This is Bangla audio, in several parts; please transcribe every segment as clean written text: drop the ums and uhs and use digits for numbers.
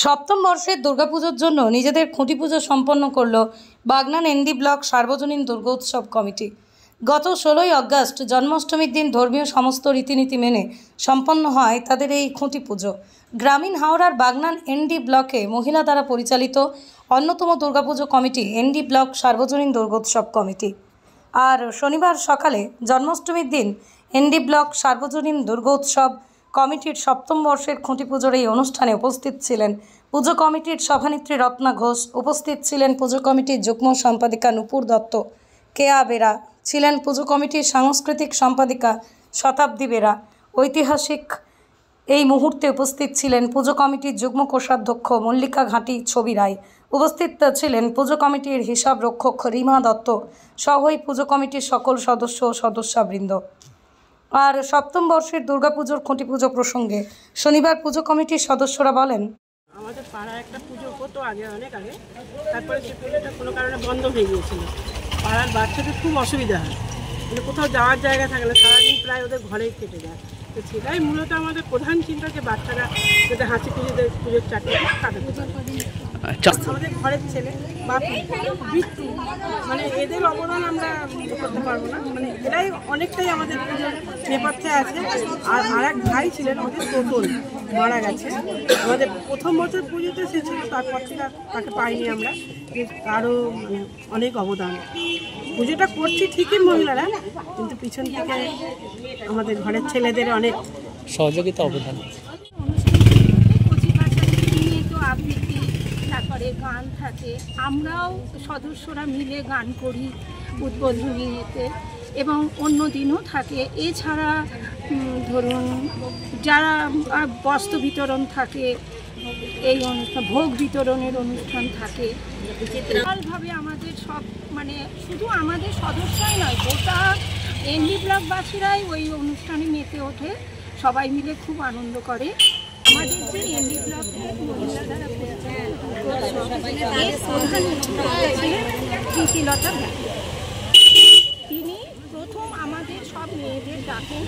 সপ্তম বর্ষের দুর্গাপুজোর জন্য নিজেদের খুঁটি পুজো সম্পন্ন করল বাগনান এনডি ব্লক সার্বজনীন দুর্গোৎসব কমিটি। গত 16ই আগস্ট জন্মাষ্টমীর দিন ধর্মীয় সমস্ত রীতিনীতি মেনে সম্পন্ন হয় তাদের এই খুঁটি পুজো। গ্রামীণ হাওড়ার বাগনান এনডি ব্লকে মহিলা দ্বারা পরিচালিত অন্যতম দুর্গাপুজো কমিটি এনডি ব্লক সার্বজনীন দুর্গোৎসব কমিটি। আর শনিবার সকালে জন্মাষ্টমীর দিন এনডি ব্লক সার্বজনীন দুর্গোৎসব কমিটির সপ্তম বর্ষের খুঁটি পুজোর এই অনুষ্ঠানে উপস্থিত ছিলেন পুজো কমিটির সভানেত্রী রত্না ঘোষ, উপস্থিত ছিলেন পুজো কমিটির যুগ্ম সম্পাদিকা নূপুর দত্ত, কেয়া বেরা, ছিলেন পুজো কমিটির সাংস্কৃতিক সম্পাদিকা শতাব্দী বেরা। ঐতিহাসিক এই মুহূর্তে উপস্থিত ছিলেন পুজো কমিটির যুগ্ম কোষাধ্যক্ষ মল্লিকা ঘাঁটি ছবি রায়, উপস্থিত ছিলেন পুজো কমিটির হিসাব রক্ষক রিমা দত্ত সহই পুজো কমিটির সকল সদস্য ও সদস্যবৃন্দ। আর সপ্তম বর্ষের দুর্গাপুজোর খুঁটি পুজো প্রসঙ্গে শনিবার পুজো কমিটির সদস্যরা বলেন, আমাদের পাড়ায় একটা পুজো হতো অনেক আগে, তারপরে সেই পুজোটা কোনো কারণে বন্ধ হয়ে গিয়েছিল। পাড়ার বাচ্চাদের খুব অসুবিধা হয়, মানে কোথাও যাওয়ার জায়গা থাকে না, সারাদিন প্রায় ওদের ঘরেই কেটে যায়। তো সেটাই মূলত আমাদের প্রধান চিন্তা যে বাচ্চারা যাতে হাসি খুশিতে পুজোর চাকরি কাটাতে পারে। আমাদের ঘরের ছেলে বা বৃত্তি, মানে এদের অবদান আমরা করতে পারবো না, মানে এরাই অনেকটাই আমাদের পুজোর নেপথ্যে আছে। আর এক ভাই ছিলেন আমাদের তোতন, মারা গেছে আমাদের প্রথম বছর পুজোতে সে ছিল, তারপর থেকে তাকে পাইনি আমরা। আরও মানে অনেক অবদান, পুজোটা করছি ঠিকই মহিলারা, কিন্তু পিছন থেকে আমাদের ঘরের ছেলেদের অনেক সহযোগিতা অবদান। আবৃত্তি, তারপরে গান থাকে, আমরাও সদস্যরা মিলে গান করি উদ্বোধনীতে, এবং অন্য দিনও থাকে। এছাড়া ধরুন যারা বস্ত্র বিতরণ থাকে, এই অনুষ্ঠান ভোগ বিতরণের অনুষ্ঠান থাকে। ভাবে আমাদের সব, মানে শুধু আমাদের সদস্যই নয়, গোটা এনডি ব্লকবাসীরাই ওই অনুষ্ঠানে মেতে ওঠে, সবাই মিলে খুব আনন্দ করে। আমাদের যে এনডি ব্লক মহিলা দ্বারা প্রীতিলতা, তিনি প্রথম আমাদের সব মেয়েদের ডাকেন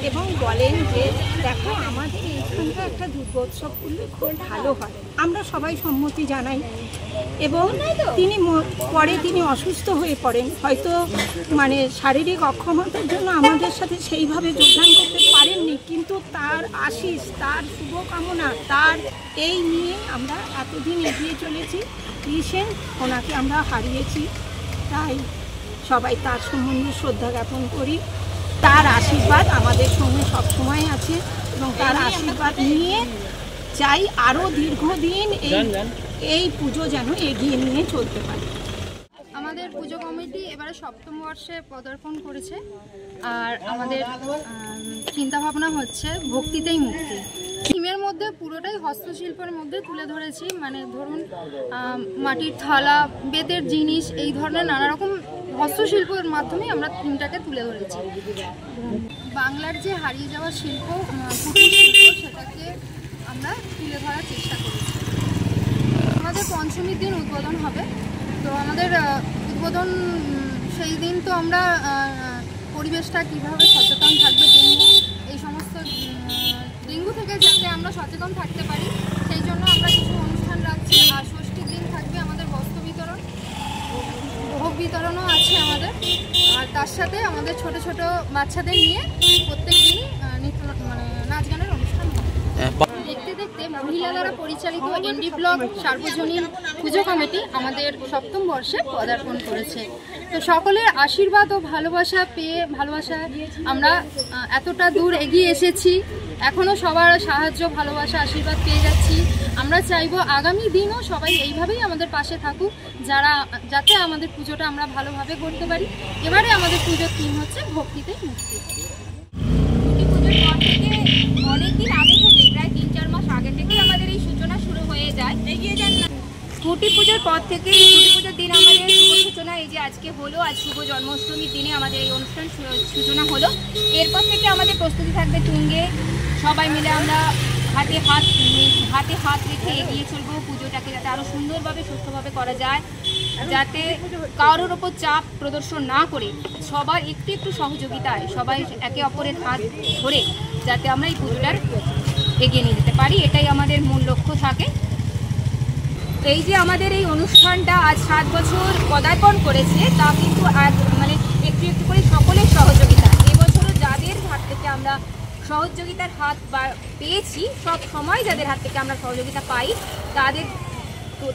এবং বলেন যে দেখো আমাদের এইখানটা একটা দুর্গোৎসব করলে খুব ভালো হয়। আমরা সবাই সম্মতি জানাই, এবং তিনি অসুস্থ হয়ে পড়েন, হয়তো মানে শারীরিক অক্ষমতার জন্য আমাদের সাথে সেইভাবে যোগদান করতে পারেননি, কিন্তু তার আশীষ, তার শুভকামনা, তার এই নিয়ে আমরা এতদিন এগিয়ে চলেছি। রিসেন্ট ওনাকে আমরা হারিয়েছি, তাই সবাই তার সম্বন্ধে শ্রদ্ধা জ্ঞাপন করি। তার আশীর্বাদ আমাদের সঙ্গে সবসময় আছে, এবং তার আশীর্বাদ নিয়ে চাই আরও দীর্ঘদিন এই পুজো যেন এগিয়ে নিয়ে চলতে পারে। আমাদের পুজো কমিটি এবারে সপ্তম বর্ষে পদার্পণ করেছে, আর আমাদের চিন্তাভাবনা হচ্ছে ভক্তিতেই মুক্তি। থিমের মধ্যে পুরোটাই হস্তশিল্পের মধ্যে তুলে ধরেছি, মানে ধরুন মাটির থালা, বেতের জিনিস, এই ধরনের নানা রকম হস্তশিল্পের মাধ্যমে আমরা থিমটাকে তুলে ধরেছি। বাংলার যে হারিয়ে যাওয়া শিল্প, কুটির শিল্প, সেটাকে আমরা তুলে ধরার চেষ্টা করেছি। আমাদের পঞ্চমীর দিন উদ্বোধন হবে, তো আমাদের উদ্বোধন সেই দিন তো আমরা পরিবেশটা কীভাবে সচেতন থাকবে, এই সমস্ত ডেঙ্গু থেকে যাতে আমরা সচেতন থাকতে পারি, সেই জন্য আমরা কিছু অনুষ্ঠান রাখছি। আর ষষ্ঠীর দিন থাকবে আমাদের বস্ত্র বিতরণ, ভোগ বিতরণও আছে আমাদের, আর তার সাথে আমাদের ছোট ছোট বাচ্চাদের নিয়ে প্রত্যেক দিনই নাচ গানের অনুষ্ঠান হবে। দেখতে দেখতে মহিলা দ্বারা পরিচালিত এনডি ব্লক সার্বজনীন পুজো কমিটি আমাদের সপ্তম বর্ষে পদার্পণ করেছে। তো সকলের আশীর্বাদ ও ভালোবাসা পেয়ে, আমরা এতটা দূর এগিয়ে এসেছি, এখনও সবার সাহায্য, ভালোবাসা, আশীর্বাদ পেয়ে যাচ্ছি। আমরা চাইবো আগামী দিনও সবাই এইভাবেই আমাদের পাশে থাকুক, যাতে আমাদের পুজোটা আমরা ভালোভাবে করতে পারি। এবারে আমাদের পুজোর থিম হচ্ছে ভক্তিতে মুক্তি। অনেকদিন আগে থেকে, প্রায় 3-4 মাস আগে থেকে আমাদের এই সূচনা শুরু হয়ে যায়। এগিয়ে যান না, খুঁটি পুজোর পর থেকে, খুঁটি পুজোর দিন আমাদের শুভ সূচনা, এই যে আজকে হলো, আজ শুভ জন্মাষ্টমীর দিনে আমাদের এই অনুষ্ঠান সূচনা হলো। এরপর থেকে আমাদের প্রস্তুতি থাকবে তুঙ্গে, সবাই মিলে আমরা হাতে হাত রেখে এগিয়ে চলবো পুজোটাকে, যাতে আরও সুন্দরভাবে সুস্থভাবে করা যায়, যাতে কারোর ওপর চাপ প্রদর্শন না করে সবার একটু সহযোগিতায় সবাই একে অপরের হাত ধরে যাতে আমরা এই পুজোটার এগিয়ে নিয়ে যেতে পারি, এটাই আমাদের মূল লক্ষ্য থাকে। এই যে আমাদের এই অনুষ্ঠানটা আজ 7 বছর পদার্পণ করেছে, তা কিন্তু আজ মানে একটু একটু করে সকলের সহযোগিতা। এবছরও যাদের হাত থেকে আমরা সহযোগিতার হাত পেয়েছি, সব সময় যাদের হাত থেকে আমরা সহযোগিতা পাই, তাদের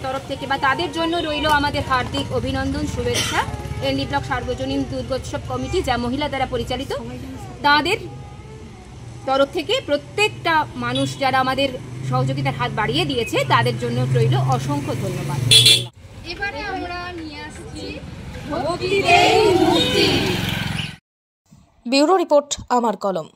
তরফ থেকে বা তাদের জন্য রইল আমাদের হার্দিক অভিনন্দন, শুভেচ্ছা। এনডি ব্লক সার্বজনীন দুর্গোৎসব কমিটি, যা মহিলা দ্বারা পরিচালিত, তাদের তরফ থেকে প্রত্যেকটা মানুষ যারা আমাদের সহযোগিতার হাত বাড়িয়ে দিয়েছে, তাদের জন্য রইল অসংখ্য ধন্যবাদ। এবারে আমরা নিয়ে আসছি ব্যুরো রিপোর্ট, আমার কলম।